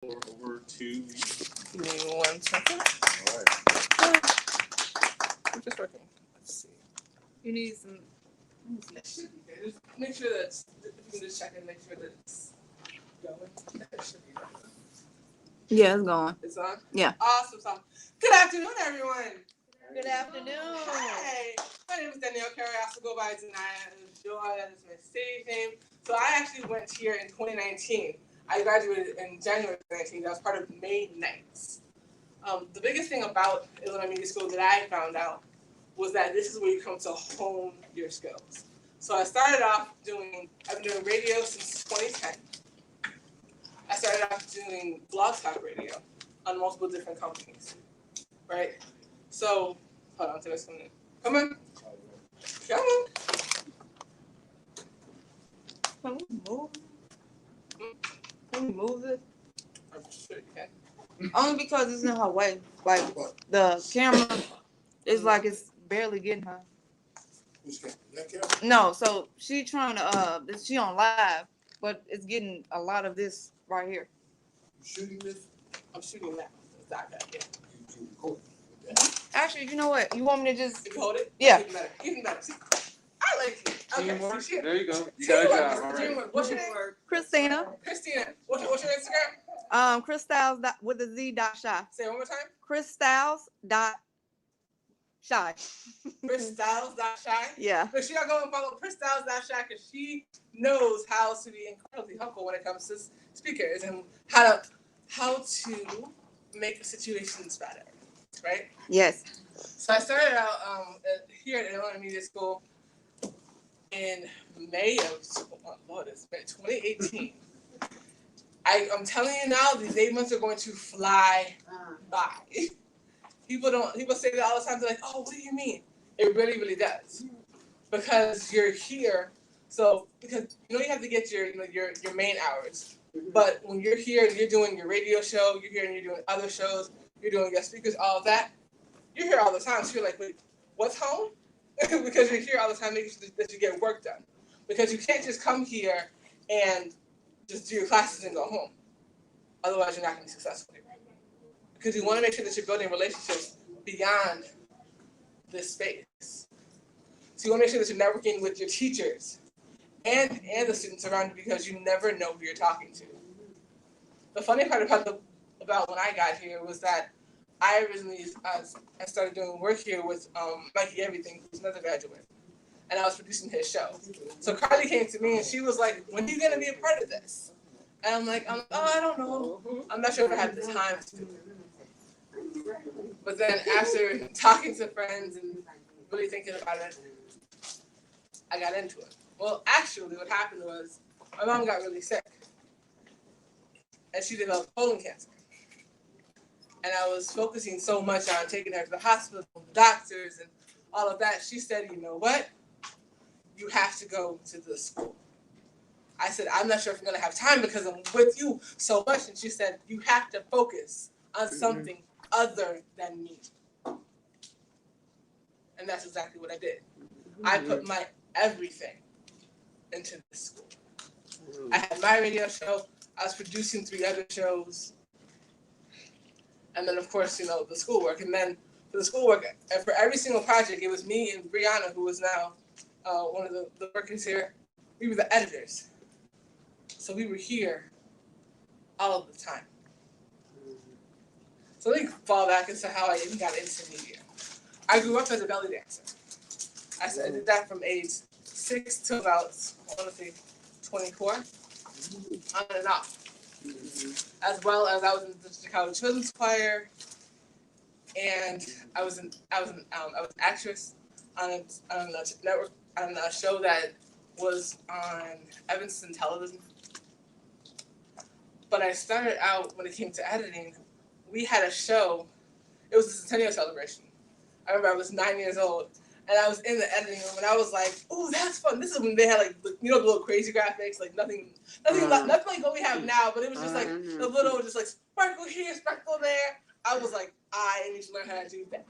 over to. Give me 1 second. All right. I'm just working. Let's see. You need some. It should be good. Just make sure that if you can just check and make sure that it's going. It should be going. Yeah, it's going. It's on? Yeah. Awesome. Good afternoon, everyone. Good afternoon. Hi. My name is Danielle Carey. I also go by Zanaya Joy. That is my stage name. So I actually went here in 2019. I graduated in January 2019. That was part of May Nights. The biggest thing about Illinois Media School that I found out was that this is where you come to hone your skills. So I started off I've been doing radio since 2010. I started off doing blog talk radio on multiple different companies, right? So, hold on, Timmy's coming in. Come on. Come on. Can we move? Can we move it? I'm sure you can. Only because it's in her way. Like the camera is like it's barely getting her. Who's that camera? No, so she trying to she on live, but it's getting a lot of this right here. You shooting this? I'm shooting that. It's that guy, yeah. You record it. Actually, you know what? You want me to just? If you hold it? Yeah. Even better. Even better. See, I like you. Okay, Teamwork. see, There you go. You got a Teamwork. job. All right. Teamwork. What's your name? Christina. Christina. What's your Instagram? Chris Styles with a Z dot shy. Say it one more time. Chris Styles dot shy. ChrisStyles.shy. Yeah. Make sure y'all go and follow ChrisStyles.shy because she knows how to be incredibly helpful when it comes to speakers and how to make situations better, right? Yes. So I started out here at Illinois Media School in May of 2018. I'm telling you now, these 8 months are going to fly by. People say that all the time. They're like, "Oh, what do you mean?" It really, really does, because you're here. So because you have to get your main hours, but when you're here and you're doing your radio show, you're here and you're doing other shows, you're doing guest speakers, all of that, you're here all the time. So you're like, "Wait, what's home?" Because you're here all the time making sure that you get work done. Because you can't just come here and just do your classes and go home. Otherwise, you're not going to be successful here. Because you want to make sure that you're building relationships beyond this space. So you want to make sure that you're networking with your teachers and the students around you, because you never know who you're talking to. The funny part about when I got here was that I originally I started doing work here with Mikey Everything, who's another graduate, and I was producing his show. So Carly came to me and she was like, "When are you going to be a part of this?" And I'm like, "Oh, I don't know. I'm not sure if I have the time to do it." But then after talking to friends and really thinking about it, I got into it. Well, actually, what happened was my mom got really sick, and she developed colon cancer. And I was focusing so much on taking her to the hospital, the doctors, and all of that. She said, "You know what? You have to go to the school." I said, "I'm not sure if I'm going to have time because I'm with you so much." And she said, "You have to focus on something other than me." And that's exactly what I did. I put my everything into this school. I had my radio show. I was producing 3 other shows. And then, of course, the schoolwork. And then for the schoolwork, and for every single project, it was me and Brianna, who is now one of the workers here. We were the editors. So we were here all of the time. So let me fall back into how I even got into media. I grew up as a belly dancer. I did that from age 6 to about, I want to say, 24, on and off. As well as I was in the Chicago Children's Choir, and I was an actress on a network, on a show that was on Evanston Television. But I started out, when it came to editing, we had a show. It was a centennial celebration. I remember I was 9 years old, and I was in the editing room, and I was like, "Ooh, that's fun." This is when they had the little crazy graphics, like nothing like what we have now. But it was just like the little, just like sparkle here, sparkle there. I was like, I need to learn how to do that.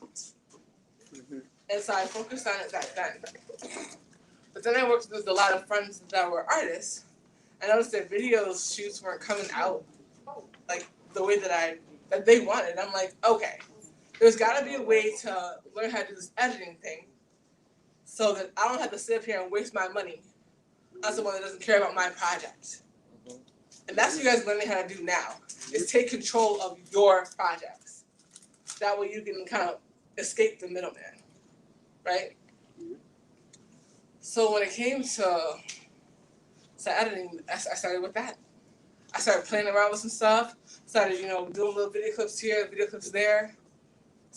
And so I focused on it back then. But then I worked with a lot of friends that were artists, and I noticed that video shoots weren't coming out like way that they wanted. I'm like, okay, there's got to be a way to learn how to do this editing thing, so that I don't have to sit up here and waste my money on someone that doesn't care about my project. And that's what you guys are learning how to do now, is take control of your projects. That way you can kind of escape the middleman, right? So when it came to editing, I started with that. I started playing around with some stuff, started, doing little video clips here, video clips there.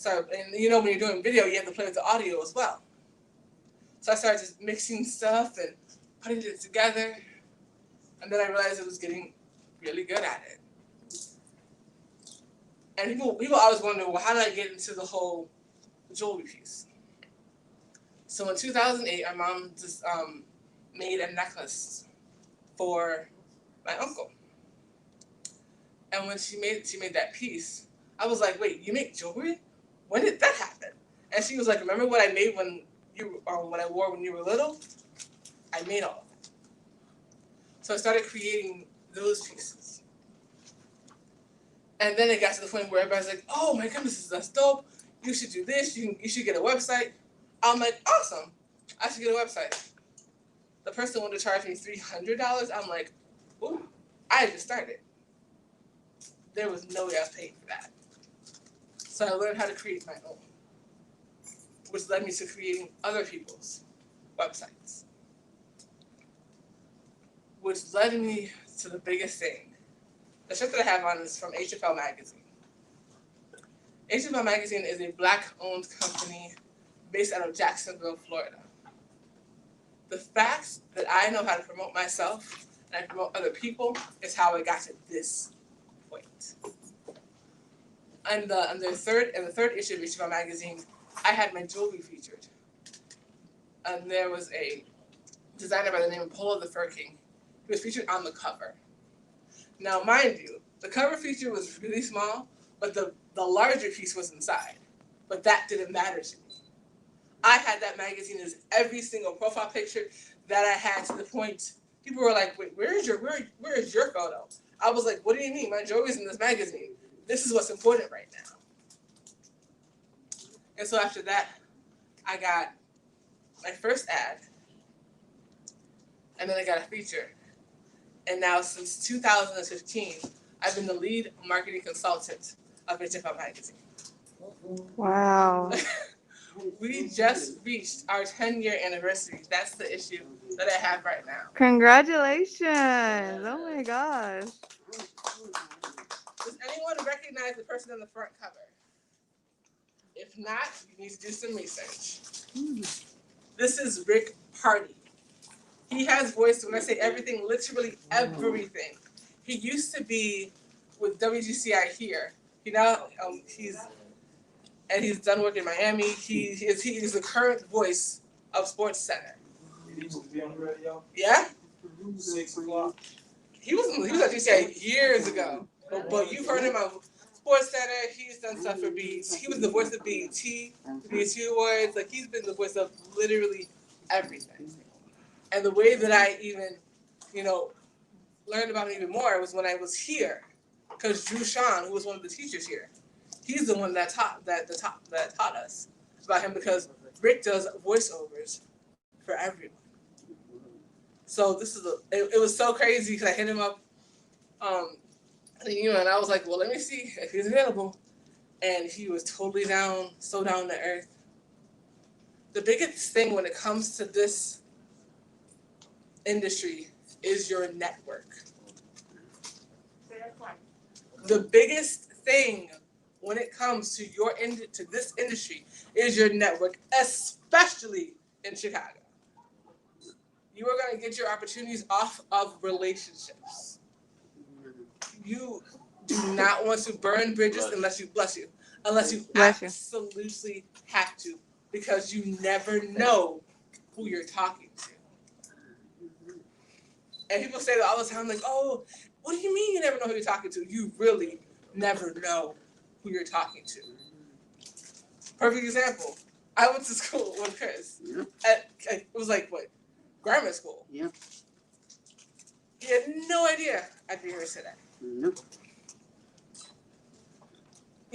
And when you're doing video, you have to play with the audio as well. So I started just mixing stuff and putting it together. And then I realized I was getting really good at it. And people always wonder, well, how did I get into the whole jewelry piece? So in 2008, my mom just made a necklace for my uncle. And when she made that piece, I was like, wait, you make jewelry? When did that happen? And she was like, remember what I made when I wore when you were little? I made all of that. So I started creating those pieces. And then it got to the point where everybody's like, oh my goodness, that's dope. You should do this. You should get a website. I'm like, awesome. I should get a website. The person wanted to charge me $300. I'm like, ooh, I just started. There was no way I was paying for that. So I learned how to create my own, which led me to creating other people's websites, which led me to the biggest thing. The shirt that I have on is from HFL Magazine. HFL Magazine is a Black-owned company based out of Jacksonville, Florida. The fact that I know how to promote myself and I promote other people is how I got to this point. And the third issue of HFL Magazine, I had my jewelry featured. And there was a designer by the name of Polo the Fur King who was featured on the cover. Now, mind you, the cover feature was really small, but the larger piece was inside. But that didn't matter to me. I had that magazine as every single profile picture that I had, to the point people were like, wait, where is your photo? I was like, what do you mean? My jewelry's in this magazine. This is what's important right now. And so after that, I got my first ad, and then I got a feature. And now since 2015, I've been the lead marketing consultant of HFL Magazine. Wow. We just reached our 10-year anniversary. That's the issue that I have right now. Congratulations. Oh my gosh. Does anyone recognize the person on the front cover? If not, you need to do some research. This is Rick Party. He has voiced, when I say everything, literally everything. He used to be with WGCI here. He's done work in Miami. He is the current voice of Sports Center. He used to be on the radio. Yeah? 6 o'clock. He was at GCI years ago. But you've heard him on Sports Center. He's done stuff for BET. He was the voice of BET, the BET Awards. Like, he's been the voice of literally everything. And the way that I even, learned about him even more was when I was here. Because Drew Sean, who was one of the teachers here, he's the one that taught us about him, because Rick does voiceovers for everyone. So it was so crazy because I hit him up, and I was like, well, let me see if he's available. And he was totally down, so down to earth. The biggest thing when it comes to this industry is your network. The biggest thing when it comes to to this industry is your network, especially in Chicago. You are going to get your opportunities off of relationships. You do not want to burn bridges unless you absolutely have to, because you never know who you're talking to. And people say that all the time, like, oh, what do you mean you never know who you're talking to? You really never know who you're talking to. Perfect example. I went to school with Chris. Yep. It was like, what, grammar school. Yep. He had no idea I'd be here today. Nope.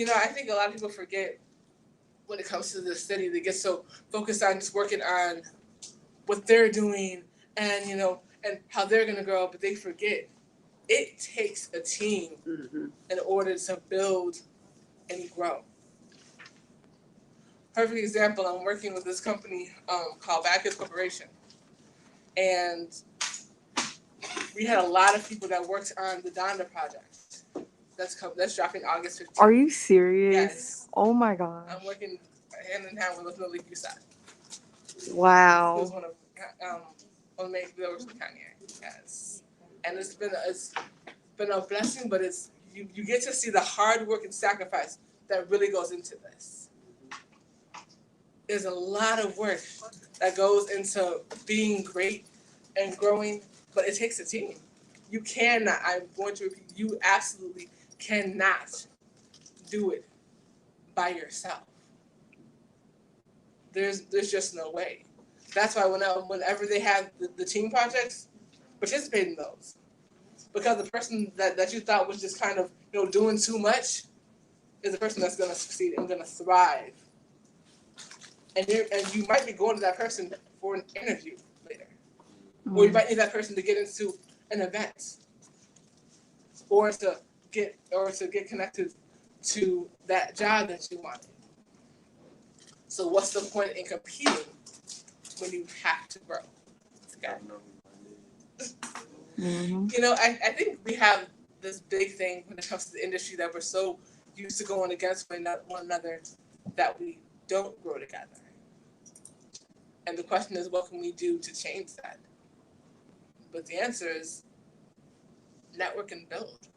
I think a lot of people forget when it comes to the city, they get so focused on just working on what they're doing and, and how they're going to grow, but they forget it takes a team in order to build and grow. Perfect example, I'm working with this company called Backus Corporation. And we had a lot of people that worked on the Donda project. That's dropping August 15th. Are you serious? Yes. Oh my gosh. I'm working hand in hand with Lily Fusat. Who's Wow. one of the main viewers with Kanye. Yes. And it's been a blessing, but it's you get to see the hard work and sacrifice that really goes into this. There's a lot of work that goes into being great and growing, but it takes a team. You cannot, I'm going to repeat, you absolutely cannot do it by yourself. There's just no way. That's why whenever they have the team projects, participate in those. Because the person that you thought was just kind of doing too much is the person that's going to succeed and going to thrive. And you might be going to that person for an interview later. Or you might need that person to get into an event. Or to get connected to that job that you wanted. So what's the point in competing when you have to grow together? I think we have this big thing when it comes to the industry that we're so used to going against one another that we don't grow together. And the question is, what can we do to change that? But the answer is network and build.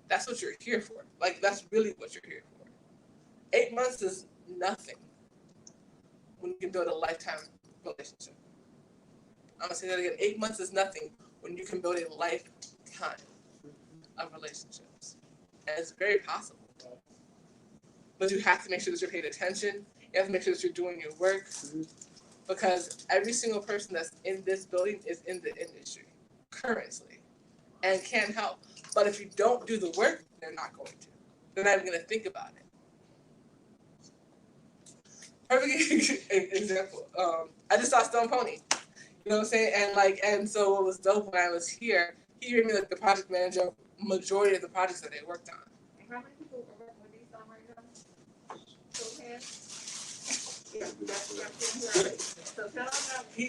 That's what you're here for. That's really what you're here for. 8 months is nothing when you can build a lifetime relationship. I'm going to say that again. 8 months is nothing when you can build a lifetime of relationships. And it's very possible. But you have to make sure that you're paying attention. You have to make sure that you're doing your work. Because every single person that's in this building is in the industry currently and can help. But if you don't do the work, they're not going to. They're not even going to think about it. Perfect example. I just saw Stone Pony. You know what I'm saying? And so what was dope when I was here, he gave me the project manager of majority of the projects that they worked on. How many people are working with these right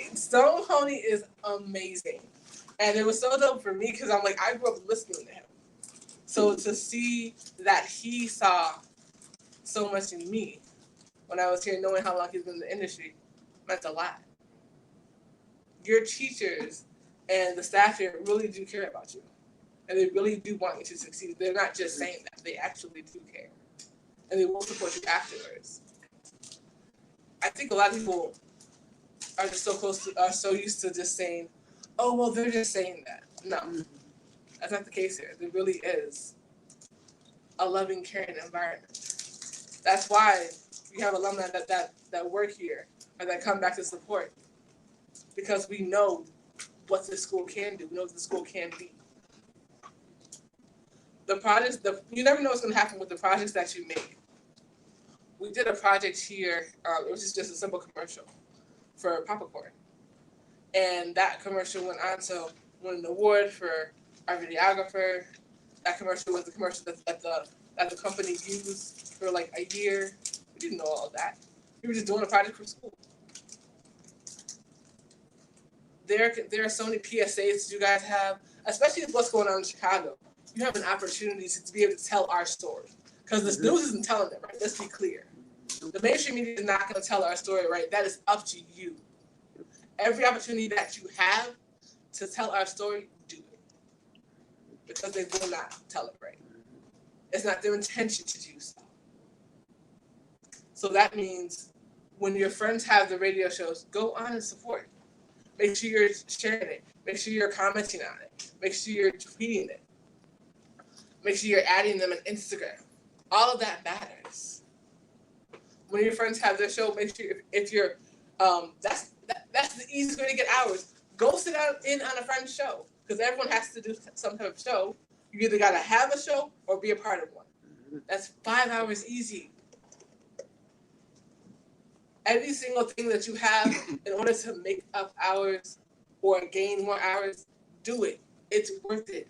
now? Stone Pony is amazing. And it was so dope for me because I grew up listening to him. So to see that he saw so much in me when I was here, knowing how long he's been in the industry, meant a lot. Your teachers and the staff here really do care about you. And they really do want you to succeed. They're not just saying that. They actually do care. And they will support you afterwards. I think a lot of people are just so used to just saying, oh, well, they're just saying that. No, that's not the case here. There really is a loving, caring environment. That's why we have alumni that work here or that come back to support, because we know what this school can do. We know what the school can be. The projects, you never know what's going to happen with the projects that you make. We did a project here. It was just a simple commercial for Popcorn. And that commercial went on to win an award for our videographer. That commercial was the commercial that the company used for a year. We didn't know all of that. We were just doing a project for school. There are so many PSAs you guys have, especially with what's going on in Chicago. You have an opportunity to be able to tell our story. Because the news isn't telling it, right? Let's be clear. The mainstream media is not going to tell our story, right? That is up to you. Every opportunity that you have to tell our story, do it. Because they will not tell it right. It's not their intention to do so. So that means when your friends have the radio shows, go on and support. Make sure you're sharing it. Make sure you're commenting on it. Make sure you're tweeting it. Make sure you're adding them on Instagram. All of that matters. When your friends have their show, make sure if you're that's the easiest way to get hours. Go sit in on a friend's show, because everyone has to do some type of show. You either gotta have a show or be a part of one. That's 5 hours easy. Every single thing that you have in order to make up hours or gain more hours, do it. It's worth it.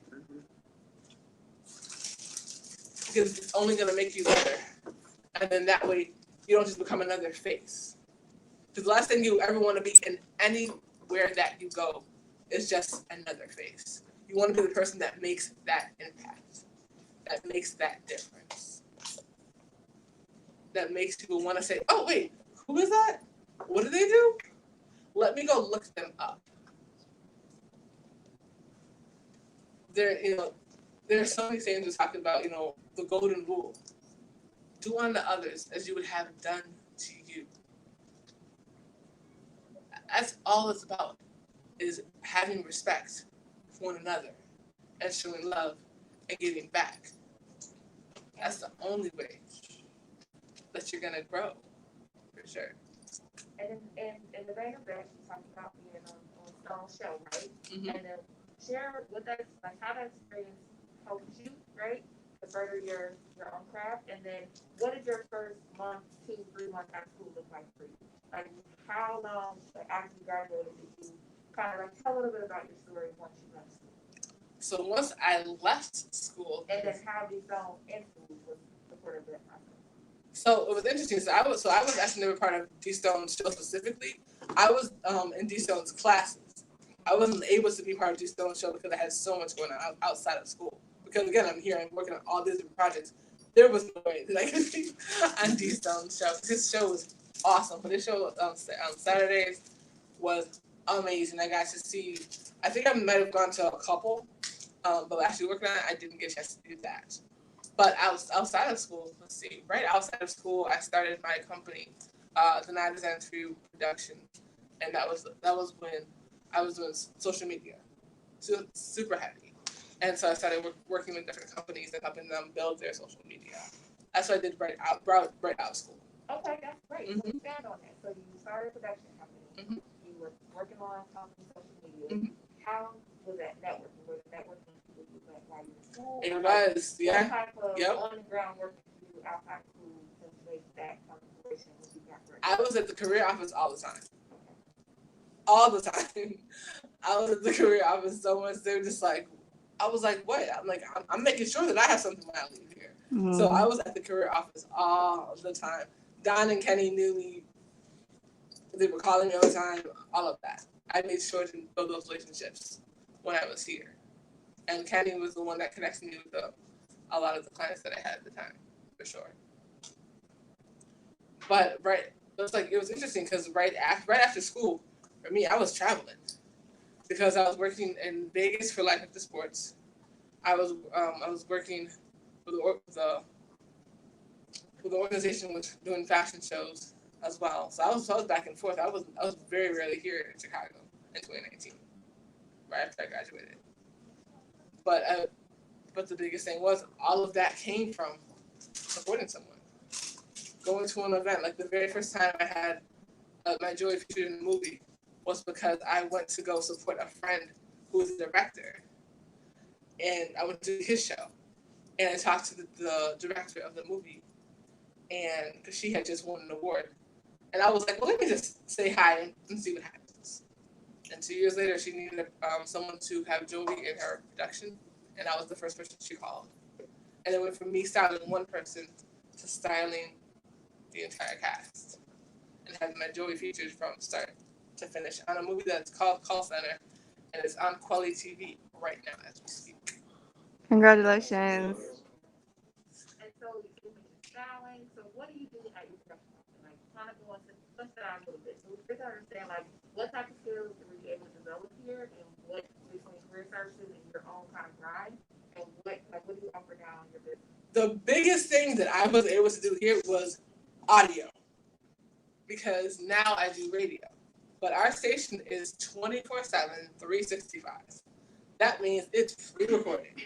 Because it's only going to make you better. And then that way, you don't just become another face. Because the last thing you ever want to be in anywhere that you go is just another face. You want to be the person that makes that impact, that makes that difference, that makes people want to say, oh, wait, who is that? What do they do? Let me go look them up. There's so many sayings we're talking about, the golden rule. Do unto others as you would have done to you. That's all it's about, is having respect for one another and showing love and giving back. That's the only way that you're gonna grow, for sure. And in the vein of that, you talked about being on Stone's show, right? Mhm. And then share with us like how that experience helped you, right, to further your own craft. And then what did your first month, 2, 3 months out of school look like for you? Like how long after you graduated did you kind of like tell a little bit about your story once you left school? So once I left school, And then how did you go in school was the part of that process? so it was interesting. So I was actually never part of D Stone's show specifically. I was in D Stone's classes. I wasn't able to be part of D Stone's show because I had so much going on outside of school. Because again, I'm here, I'm working on all these different projects. There was no way that I could be on D Stone's show. This show was awesome. But this show on Saturdays was amazing. I got to see, I think I might have gone to a couple, but actually working on it, I didn't get a chance to do that. But outside of school, let's see, right outside of school, I started my company, the Night Design for You production, and that was when I was doing social media, super heavy, and so I started working with different companies and helping them build their social media. That's what I did right out of school. Okay, that's great. Mhm. So expand on that. So you started a production company. Mhm. You were working on company social media. Mhm. How was that networking? Was it networking with people you met while you were in school? It Like, was, what yeah. type of Yep. on the ground work did you do outside school to make that come to fruition when you got ready? I was at the career office all the time. All the time. I was at the career office so much. They were just like, I was like, what? I'm like, I'm making sure that I have something when I leave here. So I was at the career office all the time. Don and Kenny knew me. They were calling me all the time, all of that. I made sure to build those relationships when I was here. And Kenny was the one that connected me with a lot of the clients that I had at the time, for sure. But it was interesting because right after school, for me, I was traveling because I was working in Vegas for Life After Sports. I was working with the organization was doing fashion shows as well. So I was back and forth. I was very rarely here in Chicago in 2019, right after I graduated. But the biggest thing was all of that came from supporting someone, going to an event. Like the very first time I had my Joey featured in the movie was because I went to go support a friend who was a director, and I went to his show, and I talked to the director of the movie, and because she had just won an award, and I was like, well, let me just say hi and see what happens. And 2 years later, she needed someone to have Joey in her production, and I was the first person she called. And it went from me styling one person to styling the entire cast, and having my Joey featured from start to finish on a movie that's called Call Center, and it's on Quality TV right now as we speak. Congratulations. And so you mentioned styling. So what do you do at your production company? Like kind of go into let's dive a little bit. So we can understand like what type of skills were you able to develop here, and what between career services and your own kind of grind, and what do you offer now in your business? The biggest thing that I was able to do here was audio, because now I do radio. But our station is 24/7, 365. That means it's pre-recorded.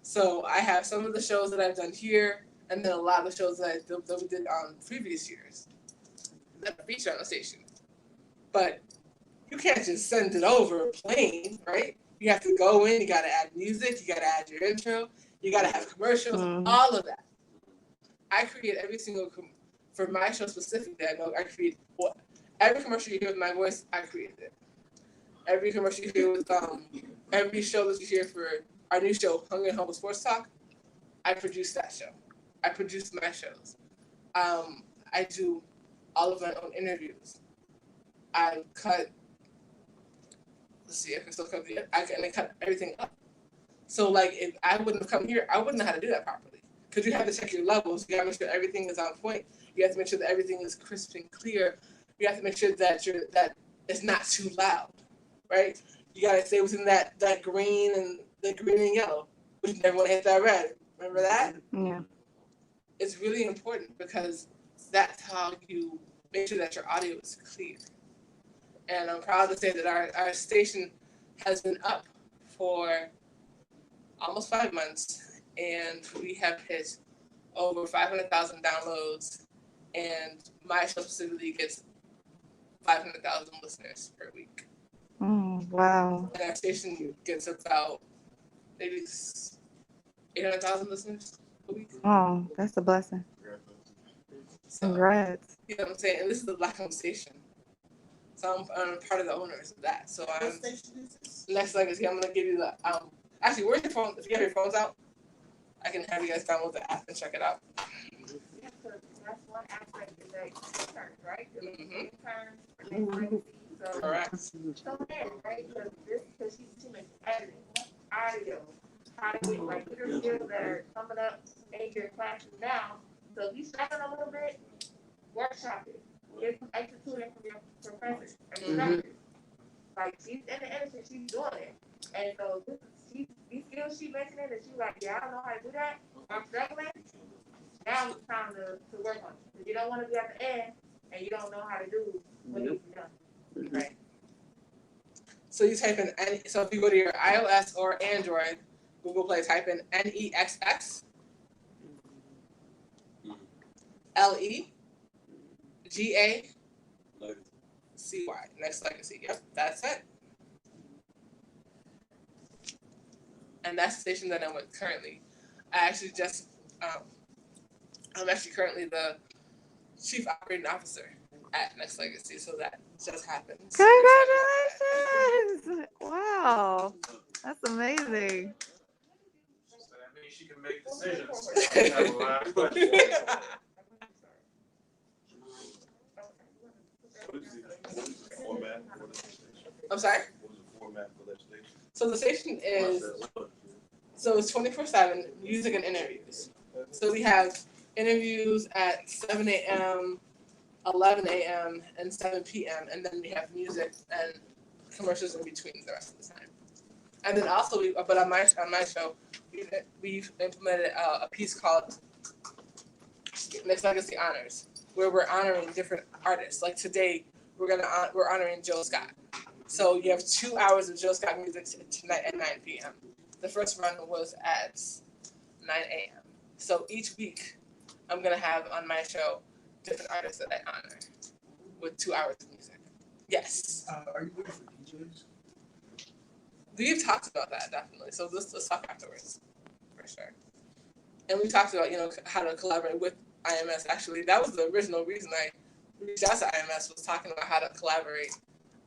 So I have some of the shows that I've done here, and then a lot of the shows that we did on previous years that are featured on the station. But you can't just send it over plain, right? You have to go in, you got to add music, you got to add your intro, you got to have commercials, all of that. I create every single for my show specifically. I know I create every commercial you hear with my voice. I created it. Every commercial you hear with every show that you hear for our new show, Hungry and Humble Sports Talk. I produce that show. I produce my shows. I do all of my own interviews. I cut. Let's see, I can still cut the. I cut everything up. So like, if I wouldn't have come here, I wouldn't know how to do that properly. Because you have to check your levels. You have to make sure everything is on point. You have to make sure that everything is crisp and clear. You have to make sure that it's not too loud, right? You gotta stay within that green and yellow, but you never want to hit that red. Remember that? Yeah. It's really important because that's how you make sure that your audio is clear. And I'm proud to say that our station has been up for almost 5 months, and we have hit over 500,000 downloads, and my show specifically gets 500,000 listeners per week. Wow. And our station gets about maybe 800,000 listeners a week. Oh, that's a blessing. So, Congrats. you know what I'm saying? And this is the Black-owned station. So I'm part of the owners of that. So What I'm station is this? next legacy. I'm gonna give you the actually, where's your phone? If you have your phones out, I can have you guys download the app and check it out. Yeah, so that's one aspect is that interns, right? The Mhm. interns for next legacy. So Correct. so then, right? Because she makes editing, audio, how to get like interviews that are coming up in your classes now. So if you struggling a little bit, workshop it. Get some extra tutoring from your professors and instructors. Like she's in the industry, she's doing it. And so these skills she mentioning that she's like, yeah, I don't know how to do that. I'm struggling. Now it's time to work on it. Because you don't want to be at the end and you don't know how to do what needs to be done. Right. So you type in so if you go to your iOS or Android Google Play, type in NEXX LEGACY. Next Legacy. Yep, that's it. And that's the station that I'm with currently. I actually just I'm actually currently the Chief Operating Officer at Next Legacy, so that just happened. Congratulations! Wow, that's amazing. So that means she can make decisions. I have a lot of questions. What is the format for the station? I'm sorry? What is the format for that station? So the station is, so it's 24/7 music and interviews. So we have interviews at 7 a.m., 11 a.m., and 7 p.m., and then we have music and commercials in between the rest of the time. And then also, but on my show, we've implemented a piece called Next Legacy Honors, where we're honoring different artists. Like today, we're honoring Jill Scott. So you have 2 hours of Jill Scott music tonight at 9 p.m. The first run was at 9 a.m. So each week, I'm gonna have on my show different artists that I honor with 2 hours of music. Yes. Are you looking for DJs? We've talked about that, definitely. So let's talk afterwards, for sure. And we talked about, how to collaborate with IMS. Actually, that was the original reason I reached out to IMS, was talking about how to collaborate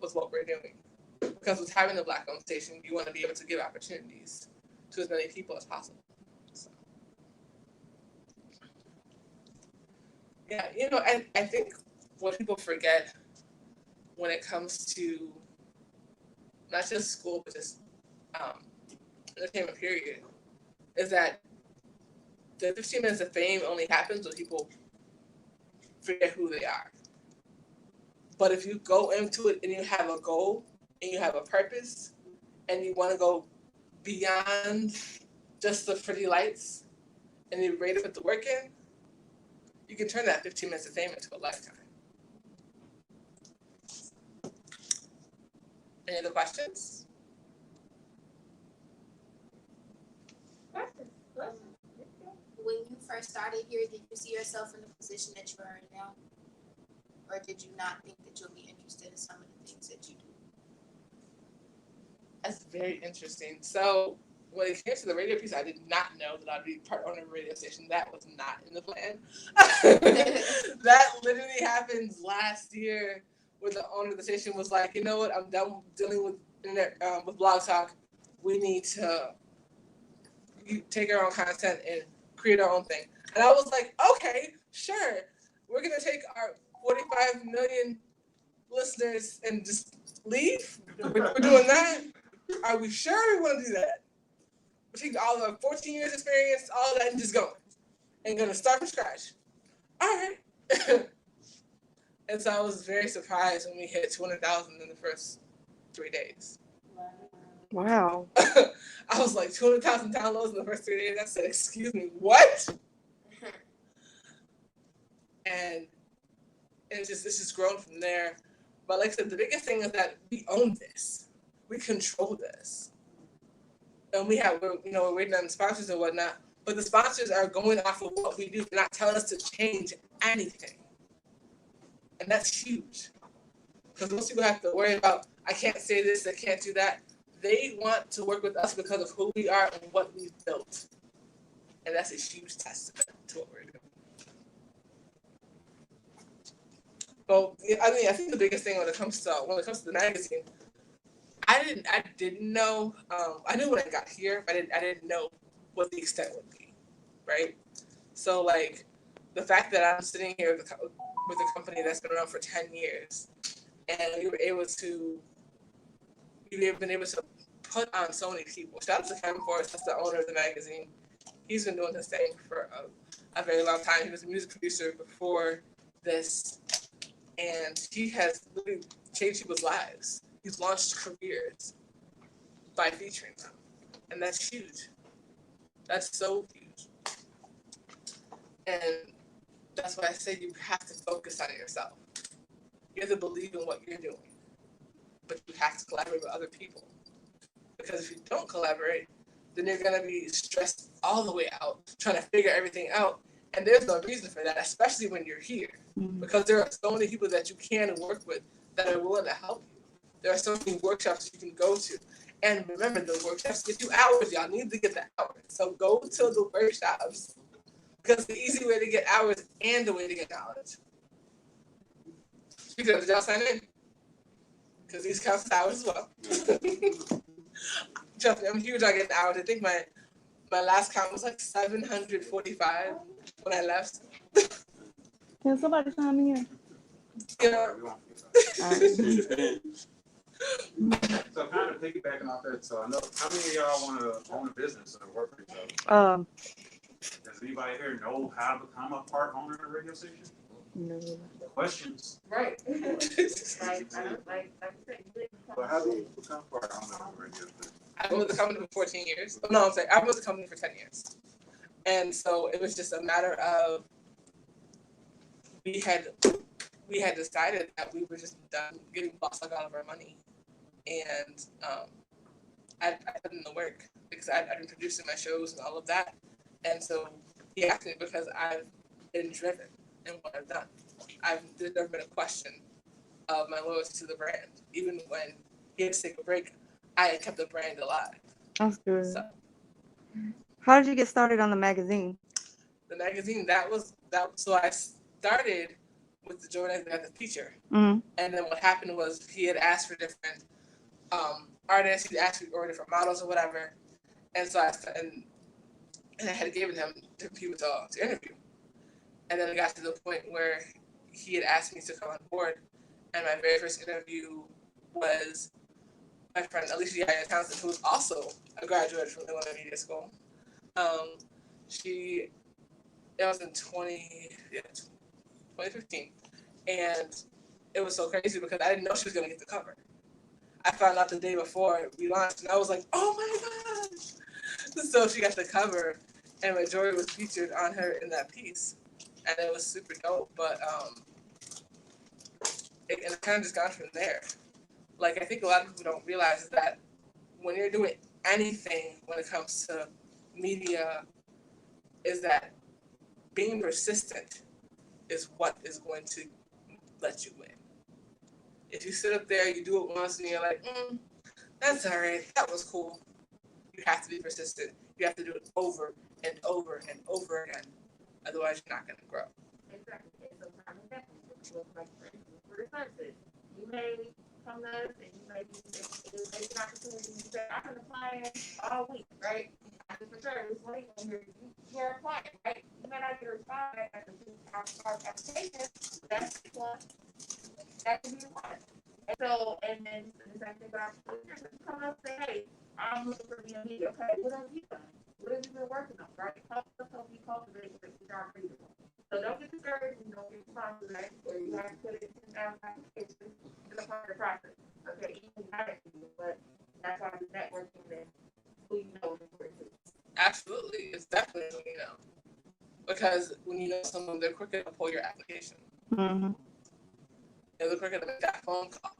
with what we're doing. Because with having the Black-owned station, you want to be able to give opportunities to as many people as possible. So. Yeah, I think what people forget when it comes to not just school, but just entertainment period, is that the 15 minutes of fame only happens when people forget who they are. But if you go into it and you have a goal and you have a purpose and you want to go beyond just the pretty lights and you're ready to put the work in, you can turn that 15 minutes of fame into a lifetime. Any other questions? When you first started here, did you see yourself in the position that you are in now? Or did you not think that you'll be interested in some of the things that you do? That's very interesting. So when it came to the radio piece, I did not know that I'd be part owner of a radio station. That was not in the plan. That literally happened last year, where the owner of the station was like, you know what, I'm done dealing with internet, with Blog Talk. We need to take our own content and create our own thing. And I was like, okay, sure. We're gonna take our 45 million listeners and just leave? We're doing that? Are we sure we want to do that? We're taking all of our 14 years experience, all of that, and just going. And gonna start from scratch. All right. And so I was very surprised when we hit 200,000 in the first 3 days. Wow. I was like, 200,000 downloads in the first 3 days. I said, excuse me, what? And it's just grown from there. But like I said, the biggest thing is that we own this. We control this. And we're waiting on sponsors and whatnot. But the sponsors are going off of what we do. They're not telling us to change anything. And that's huge. Because most people have to worry about, I can't say this, I can't do that. They want to work with us because of who we are and what we've built. And that's a huge testament to what we're doing. But I think the biggest thing when it comes to the magazine, I didn't know. I knew when I got here, but I didn't know what the extent would be, right? So like the fact that I'm sitting here with a company that's been around for 10 years, and we've been able to put on so many people. Shout out to Kevin Forrest, that's the owner of the magazine. He's been doing this thing for a very long time. He was a music producer before this. And he has really changed people's lives. He's launched careers by featuring them. And that's huge. That's so huge. And that's why I say you have to focus on yourself. You have to believe in what you're doing. But you have to collaborate with other people. Because if you don't collaborate, then you're going to be stressed all the way out, trying to figure everything out. And there's no reason for that, especially when you're here. Because there are so many people that you can work with that are willing to help you. There are so many workshops you can go to. And remember, the workshops get you hours. Y'all need to get the hours. So go to the workshops. Because the easy way to get hours and the way to get knowledge. Speaking of, did y'all sign in? Because these count as hours as well. Trust me, I'm huge on getting hours. I think my last count was like 745 when I left. Can somebody sign me in? You know? So kind of piggybacking off that, so I know, how many of y'all want to own a business or work for yourself? Does anybody here know how to become a part owner of a radio station? No. Questions? Right. Like I said, But how do you become part owner of a radio station? I've been with the company for 14 years. Oh, no, I'm sorry. I've been with the company for 10 years. And so it was just a matter of we had decided that we were just done getting Boss Talk out of our money. And I put in the work because I'd been producing my shows and all of that. And so he asked me because I've been driven in what I've done. There's never been a question of my loyalty to the brand. Even when he had to take a break, I had kept the brand alive. That's good. So How did you get started on the magazine? the magazine, so I started with the Jordan as a teacher. Mm-hmm. And then what happened was he had asked for different artists, he'd asked for different models or whatever. And so I had given him different people to interview. And then it got to the point where he had asked me to come on board. And my very first interview was my friend Alicia Yaya Townsend, who was also a graduate from Illinois Media School. It was in 2015. And it was so crazy because I didn't know she was going to get the cover. I found out the day before we launched, and I was like, oh my gosh. So she got the cover, and Majority was featured on her in that piece. And it was super dope, but it kind of just gone from there. Like, I think a lot of people don't realize is that when you're doing anything when it comes to media, is that being persistent is what is going to let you win. If you sit up there, you do it once, and you're like, that's all right, that was cool. you have to be persistent. You have to do it over and over and over again. Otherwise, you're not going to grow. Exactly. And sometimes it happens. It looks like, for instance, for the services, you may come to us and you may be there's an opportunity. You say, I've been applying all week, right? I just for sure this week when you're applying, right? You may not get a response back after 2 hours application. That's one. That can be one. And so, and then the same thing about you come up and say, hey, I'm looking for BME. Okay, what have you done? What have you been working on, right? Help you cultivate what you are reading. So don't get discouraged and don't get responsible, right? Or you have to put it in 10,000 applications. It's a part of the process. Okay, you can not it, but that's why the networking and who you know is important. Absolutely. It's definitely who you know. Because when you know someone, they're quicker to pull your application. Mm-hmm. They're quicker to make that phone call.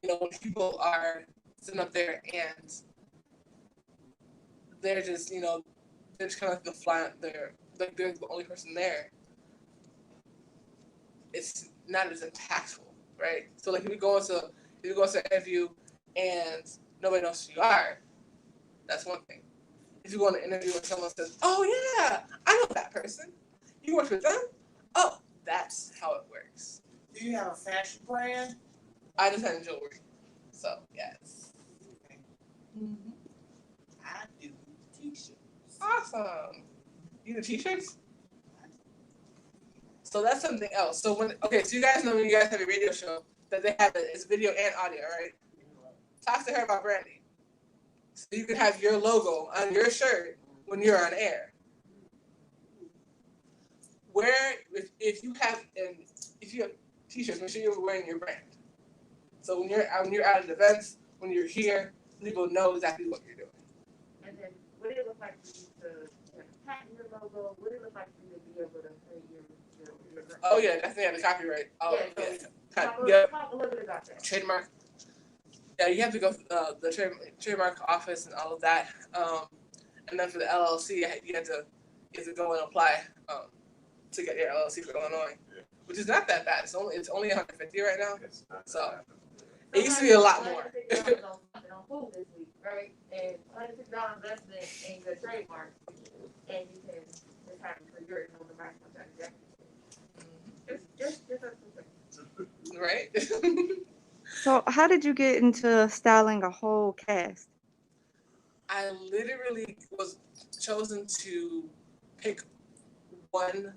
You know, when people are sitting up there and they're just, you know, they're just kind of like the fly, they're the only person there. It's not as impactful, right? So like if you go into an interview and nobody knows who you are, that's one thing. If you go on an interview and someone says, "Oh yeah, I know that person. You worked with them? Oh, that's how it works." Do you have a fashion plan? I design jewelry, so yes. Mm-hmm. I do t-shirts. Awesome. You do t-shirts? So that's something else. So so you guys know when you guys have a radio show that they have it's video and audio, right? Talk to her about branding. So you can have your logo on your shirt when you're on air. If you have t-shirts, make sure you're wearing your brand. So when you're out at events, when you're here, people know exactly what you're doing. And then what did it look like for you to patent your logo? What did it look like for you to be able to create your Oh yeah, definitely have the copyright. Oh yeah. yeah. Talk a little bit about that. Trademark. Yeah, you have to go to the trademark office and all of that. And then for the LLC, you have to go and apply to get your LLC for Illinois, which is not that bad. It's only 150 right now. So it used to be a lot more. $150 on food this week, right? And $150 investment in your trademark, and you can just have it for your the maximum transaction. Just Right. So how did you get into styling a whole cast? I literally was chosen to pick one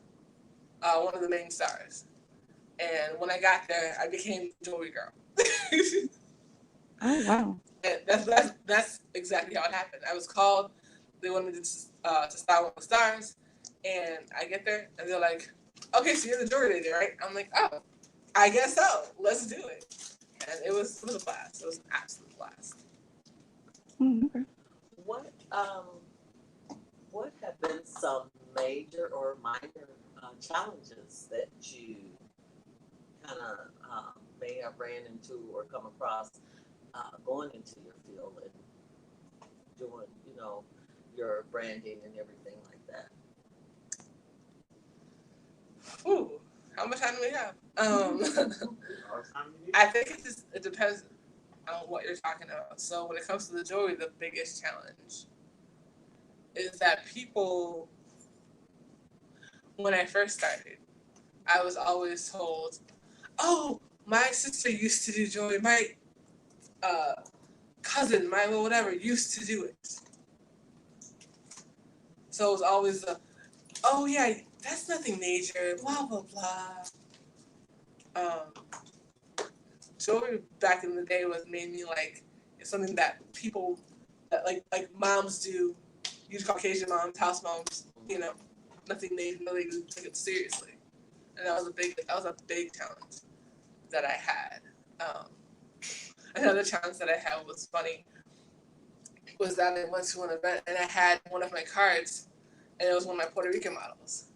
of the main stars, and when I got there, I became jewelry girl. Oh wow. And that's exactly how it happened. I was called. They wanted to style one of the stars, and I get there, and they're like, "Okay, so you're the jewelry lady, right?" I'm like, "Oh, I guess so. Let's do it." And it was a blast. It was an absolute blast. Okay. What have been some major or minor challenges that you kind of may have ran into or come across going into your field and doing, your branding and everything like that? Ooh, how much time do we have? I think it depends on what you're talking about. So when it comes to the jewelry, the biggest challenge is that people, when I first started, I was always told, "Oh, my sister used to do jewelry. My cousin, my whatever, used to do it." So it was always "Oh yeah, that's nothing major, blah blah blah." Jewelry back in the day was mainly like something that people that like moms do, use Caucasian moms, house moms, nothing they really took it seriously, and that was a big challenge that I had. Another challenge that I had was funny was that I went to an event and I had one of my cards, and it was one of my Puerto Rican models,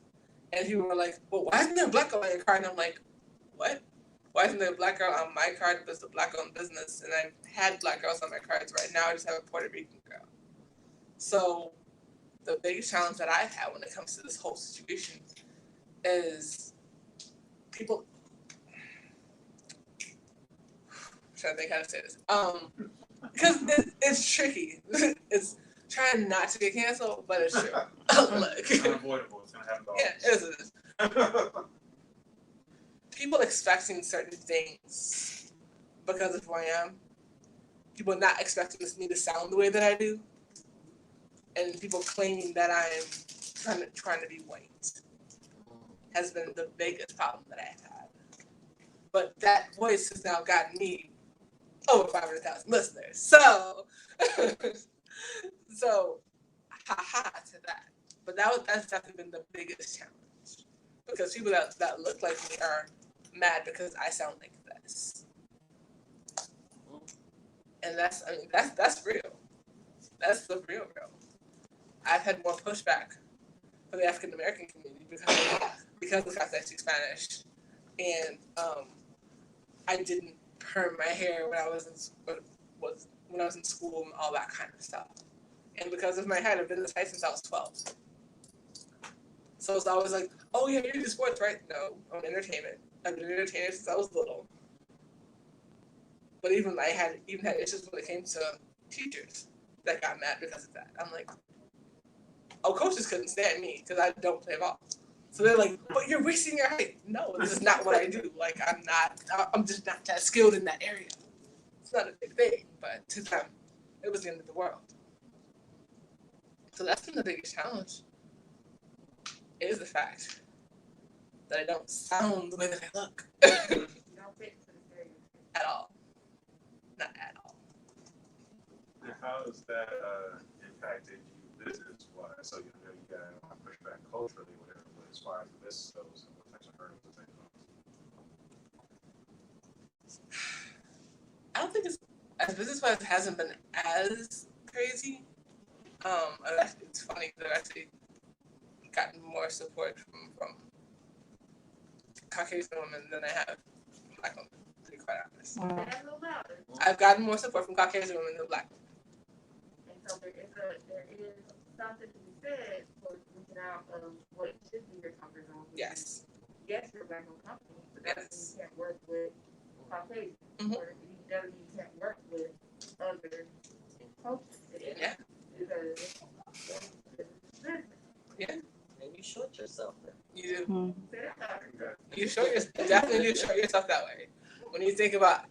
and people were like, "Well, why isn't there a black girl on your card?" And I'm like, "What? Why isn't there a black girl on my card? But it's a black-owned business, and I've had black girls on my cards. Right now, I just have a Puerto Rican girl." So the biggest challenge that I've had when it comes to this whole situation is people. I'm trying to think how to say this. because it's tricky. It's trying not to get canceled, but it's true. Look. It's unavoidable. It's gonna happen to all Yeah, of it is. us. People expecting certain things because of who I am. People not expecting me to sound the way that I do. And people claiming that I'm trying to be white has been the biggest problem that I've had. But that voice has now gotten me over 500,000 listeners. So, ha to that. But that's definitely been the biggest challenge. Because people that look like me are mad because I sound like this. And that's real. That's the real. I've had more pushback for the African American community because of the fact that I speak Spanish, and I didn't perm my hair when I was in school and all that kind of stuff, and because of my hair, I've been this height since I was 12. So it's always like, oh yeah, you do sports, right? No, I'm entertainment. I've been an entertainer since I was little. But even I had issues when it came to teachers that got mad because of that. I'm like, oh, coaches couldn't stand me because I don't play ball. So they're like, but you're wasting your height. No, this is not what I do. Like, I'm just not that skilled in that area. It's not a big thing, but to them, it was the end of the world. So that's been the biggest challenge, is the fact that I don't sound the way that I look. You don't fit to the stereotype. At all. Not at all. And how has that impacted you business-wise? So you know you got a lot of pushback culturally, whatever, but as far as the business goes, what types of hurdles does that come? I don't think as business-wise, it hasn't been as crazy. It's funny that I've actually gotten more support from Caucasian women than I have Black women, to be quite honest. Wow. Say that a little louder. I've gotten more support from Caucasian women than Black women. And so there is something to be said for reaching out of what should be your comfort zone. Yes. Yes, you're a black owned company, but that doesn't mean you can't work with Caucasian, Mhm. or it doesn't mean you can't work with other cultures. Yeah. Because And you short yourself there. You do. say that louder. You definitely do show yourself that way. When you think about,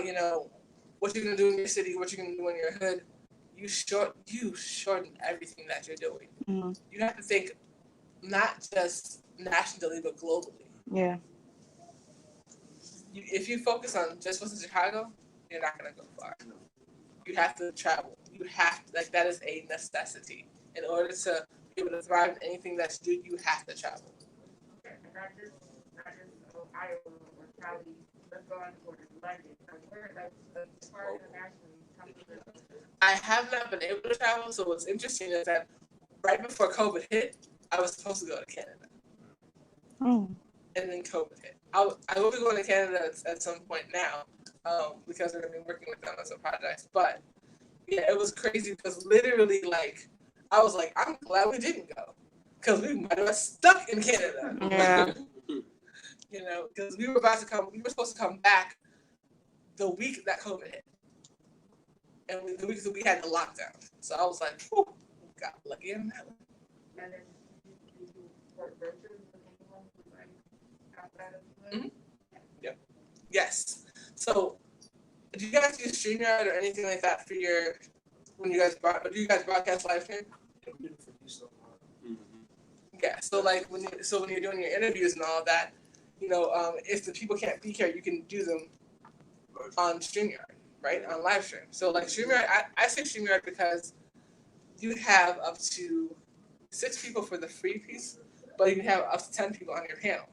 you know, what you're gonna do in your city, what you're gonna do in your hood, you shorten everything that you're doing. Mhm. You have to think not just nationally but globally. Yeah. If you focus on just what's in Chicago, you're not gonna go far. You have to travel. That is a necessity. In order to be able to thrive in anything that you do, you have to travel. Okay, and not just Iowa or Cali, let's go on the border to London. We're like, as far as internationally, companies. I have not been able to travel, so what's interesting is that right before COVID hit, I was supposed to go to Canada. Oh. And then COVID hit. I will be going to Canada at some point now, because we're going to be working with them on some projects. But yeah, it was crazy because literally, like, I was like, I'm glad we didn't go, because we might have been stuck in Canada. Yeah. You know, because we were supposed to come back the week that COVID hit, and the week that we had the lockdown. So I was like, whew, got lucky in that one. And then you work virtually with anyone who's like outside of the US? Mhm. Yes. So, do you guys use StreamYard or anything like that for your do you guys broadcast live stream? Yeah. So like when you're doing your interviews and all of that, you know, if the people can't be here, you can do them on StreamYard, right? On live stream. So like StreamYard, I say StreamYard because you have up to 6 people for the free piece, but you can have up to 10 people on your panel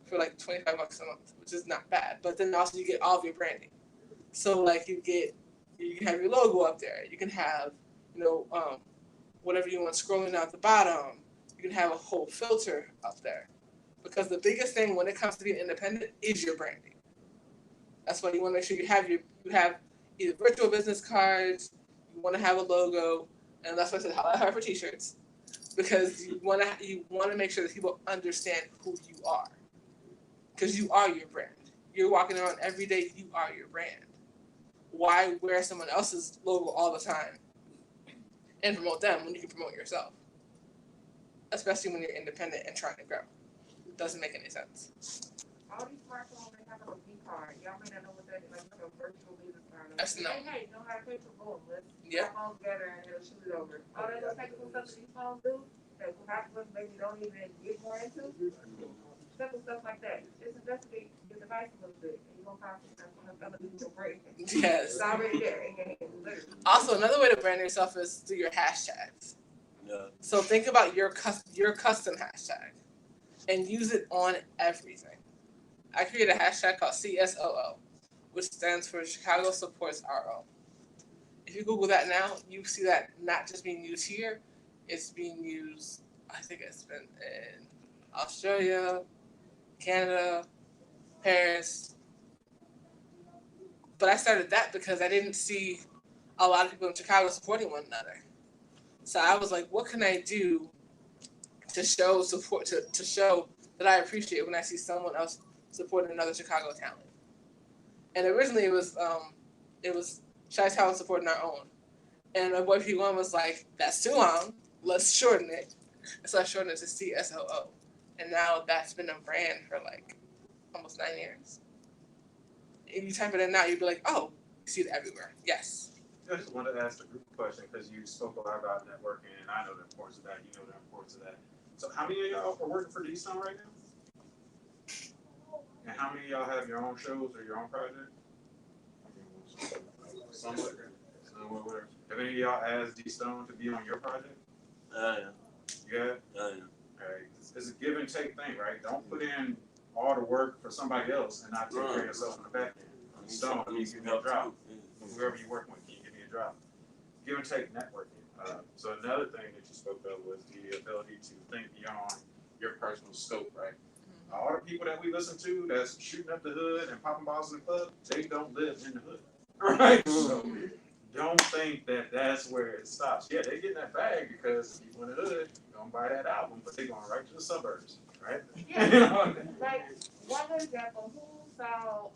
for like $25 a month, which is not bad. But then also you get all of your branding. So like you can have your logo up there. You can have, you know, whatever you want scrolling out the bottom. You can have a whole filter up there. Because the biggest thing when it comes to being independent is your branding. That's why you want to make sure you have either virtual business cards, you want to have a logo, and that's why I said how I hire for t-shirts. Because you want to make sure that people understand who you are. Because you are your brand. You're walking around every day, you are your brand. why wear someone else's logo all the time and promote them when you can promote yourself? Especially when you're independent and trying to grow. It doesn't make any sense. All these smartphones, they have a V card. Y'all may not know what that is, like a virtual business card. That's no. Hey, you know how to pay for boom. Let's Yeah. put our phones together and it'll shoot it over. All that little technical stuff that these phones do, that half of us maybe don't even get more into. Simple stuff like that. Just investigate your device a little bit, and you're gonna find some stuff on other people's brain. Yes. It's already there in your hand, literally. Also, another way to brand yourself is through your hashtags. Yeah. So think about your custom hashtag and use it on everything. I created a hashtag called CSOO, which stands for Chicago Supports RO. If you Google that now, you see that not just being used here, it's being used, I think it's been in Australia, Canada, Paris. But I started that because I didn't see a lot of people in Chicago supporting one another. So I was like, what can I do to show support, to show that I appreciate when I see someone else supporting another Chicago talent? And originally it was Chi-Town supporting our own. And my boy P1 was like, that's too long, let's shorten it. And so I shortened it to CSOO. And now that's been a brand for like almost 9 years. If you type it in now, you'd be like, oh, you see it everywhere. Yes. I just wanted to ask a group question because you spoke a lot about networking, and I know the importance of that. You know the importance of that. So, how many of y'all are working for D-Stone right now? And how many of y'all have your own shows or your own project? Somewhat. Whatever. Have any of y'all asked D-Stone to be on your project? Yeah. You have? Yeah. Okay. It's a give and take thing, right? Don't put in all the work for somebody else and not take care of yourself in the back end. Stone, can you give me a drop? Whoever you're working with, can you give me a drop? Give and take networking. So another thing that you spoke of was the ability to think beyond your personal scope, right? All the people that we listen to that's shooting up the hood and popping balls in the club, they don't live in the hood, right? So don't think that that's where it stops. Yeah, they get that bag because people in the hood don't buy that album, but they're going right to the suburbs, right? Yeah. Like, one good example, who saw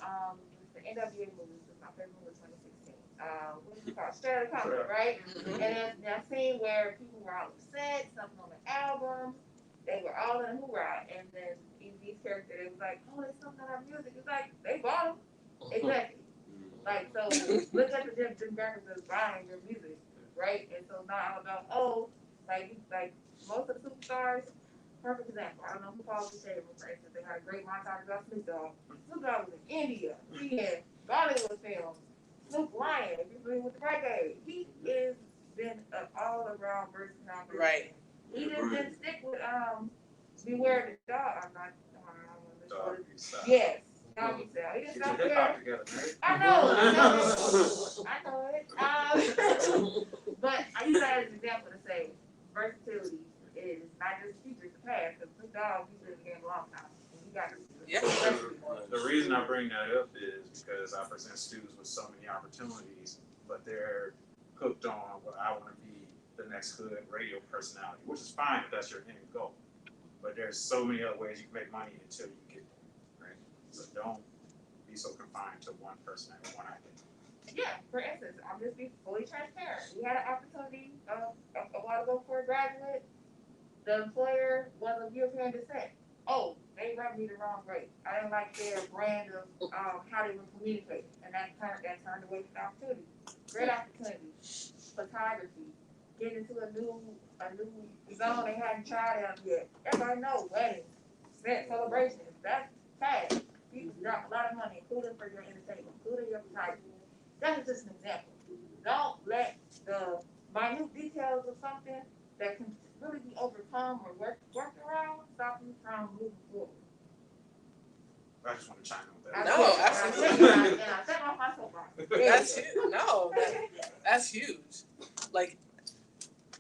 the NWA movie, my favorite movie, 2016. What is it called? Straight Outta Compton, right? Mm-hmm. And then that scene where people were all upset, something on the album, they were all in a hoorah, and then these characters, it was like, oh, it's something on our music. It's like, they bought them. Exactly. Like, so look at the demographics of buying your music, right? And so now all about, oh, like most of the superstars, perfect example. I don't know who Paul was saying, for instance, they had a great montage about Snoop Dogg. Snoop Dogg was in India. He had Bollywood films. Snoop Lion, if you're familiar with the reggae, he is been an all-around versatile person. Right. He just didn't stick with Beware the Dog. I'm not. Doggy style. Yes, doggy style. He Get just your don't hip care. hop together, man. I know it. But I use that as an example to say versatility is not just future, it's the past. Because Snoop Dogg, he's been in the game a long time. And he got Yeah. The reason I bring that up is because I present students with so many opportunities, but they're hooked on what I want to be the next hood radio personality, which is fine if that's your end goal. But there's so many other ways you can make money until you get there, right? So don't be so confined to one person and one idea. Yeah, for instance, I'm just being fully transparent. We had an opportunity a while ago for a graduate. The employer was of European descent. Oh, they rubbed me the wrong way. I didn't like their brand of how they were communicating, and that turned away from the opportunity. Great opportunity. Photography. Get into a new zone they hadn't tried out yet. Everybody knows weddings, celebrations. That's fast. People drop a lot of money, including for your entertainment, including your photography. That is just an example. Don't let the minute details of something that can really be overcome or worked around stop you from moving forward. I just want to chime in with that. No, absolutely. And I set off my soapbox. That's huge. No, that's huge. Like,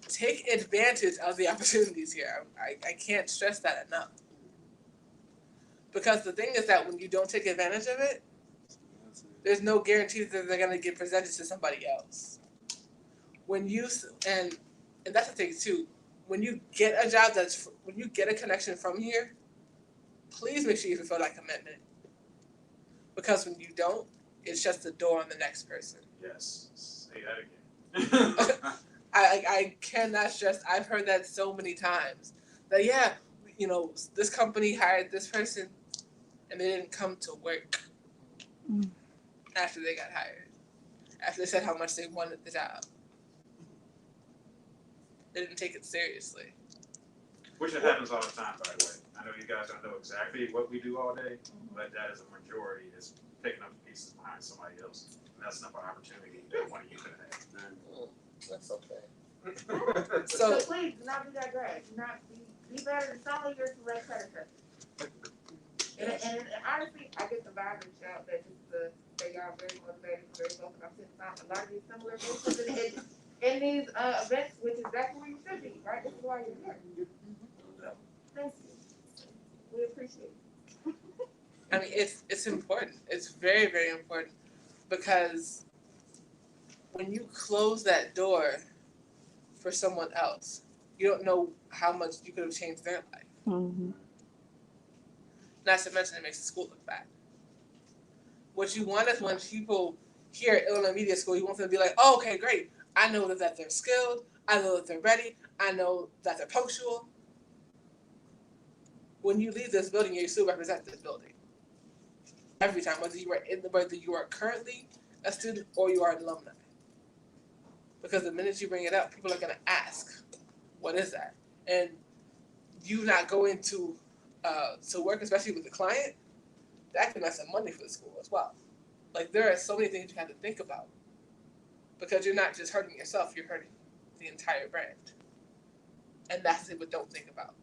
take advantage of the opportunities here. I can't stress that enough. Because the thing is that when you don't take advantage of it, there's no guarantee that they're going to get presented to somebody else. When you, and that's the thing too, when you get a job when you get a connection from here, please make sure you fulfill that commitment. Because when you don't, it shuts the door on the next person. Yes, say that again. I cannot stress. I've heard that so many times. That yeah, you know, this company hired this person, and they didn't come to work after they got hired. After they said how much they wanted the job, they didn't take it seriously. Which it happens all the time, by the way. I know you guys don't know exactly what we do all day, but that is a majority is picking up the pieces behind somebody else. And that's not an opportunity that one of you could have had. That's okay. So So please, do not do that, Greg. Do not be better than some of your select predecessors. And honestly, I get the vibe and shout that that y'all very motivated, very focused. I'm sitting around a lot of these similar things in these events, which is exactly where you should be, right? This is why you're here. Thank you. We appreciate it. I mean, it's important. It's very, very important because when you close that door for someone else, you don't know how much you could have changed their life. Mm-hmm. Not to mention it makes the school look bad. What you want is when people here at Illinois Media School, you want them to be like, oh, okay, great. I know that they're skilled. I know that they're ready. I know that they're punctual. When you leave this building, you still represent this building. Every time, whether you are currently a student or you are an alumni. Because the minute you bring it up, people are going to ask, what is that? And you not going to work, especially with the client, that can mess up money for the school as well. Like, there are so many things you have to think about. Because you're not just hurting yourself, you're hurting the entire brand. And that's what don't think about.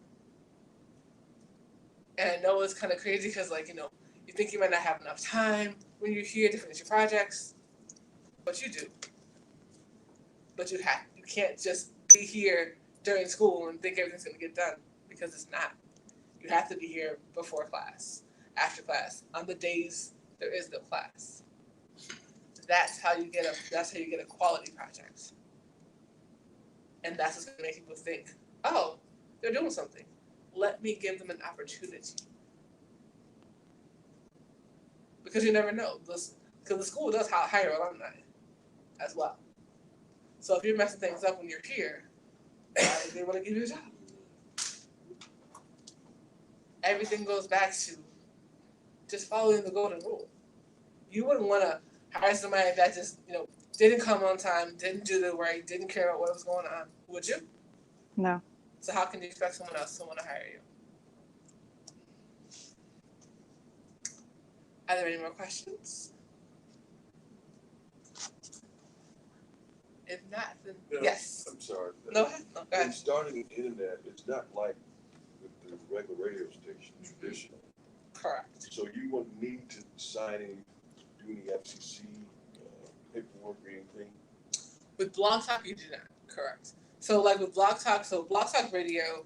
And I know it's kind of crazy because, like, you know, you think you might not have enough time when you're here to finish your projects, but you do. But you can't just be here during school and think everything's gonna get done, because it's not. You have to be here before class, after class, on the days there is no class. That's how you get a quality project. And that's what's gonna make people think, oh, they're doing something. Let me give them an opportunity. Because you never know. Because the school does hire alumni as well. So if you're messing things up when you're here, why would they want to give you a job? Everything goes back to just following the golden rule. You wouldn't want to hire somebody that just, you know, didn't come on time, didn't do the work, didn't care about what was going on. Would you? No. So how can you expect someone else to want to hire you? Are there any more questions? If not, then Yeah, yes. I'm sorry. No, go ahead. In starting the internet, it's not like with the regular radio station, traditional. Correct. So you wouldn't need to sign any, do any FCC paperwork or anything? With Blog Talk, you do not. Correct. So like with Blog Talk, Blog Talk Radio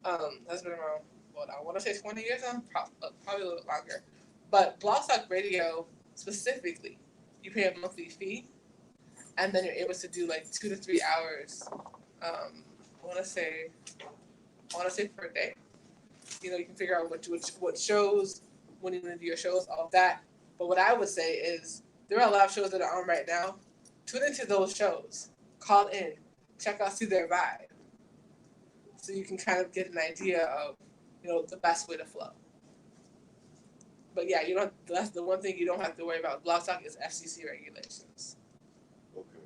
has been around, I want to say 20 years now, probably a little bit longer. But Blog Talk Radio specifically, you pay a monthly fee, and then you're able to do like 2 to 3 hours. I want to say per day. You know, you can figure out what shows, when you're going to do your shows, all of that. But what I would say is there are a lot of shows that are on right now. Tune into those shows. Call in. Check out, see their vibe. So you can kind of get an idea of, you know, the best way to flow. But yeah, that's the one thing you don't have to worry about. Blog Talk is FCC regulations. Okay.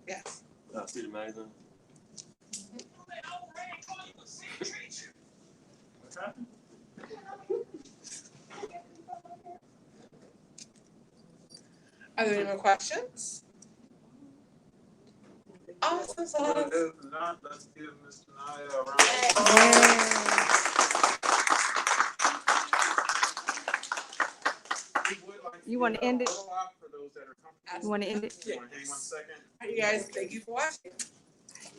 Yes. See the magazine? What's happening? Are there any more questions? Awesome sauce. If not, let's give Mr. Naya a round of applause. You wanna end it? For those that are comfortable. You want to end it? You wanna hang 1 second? All right, you guys, thank you for watching.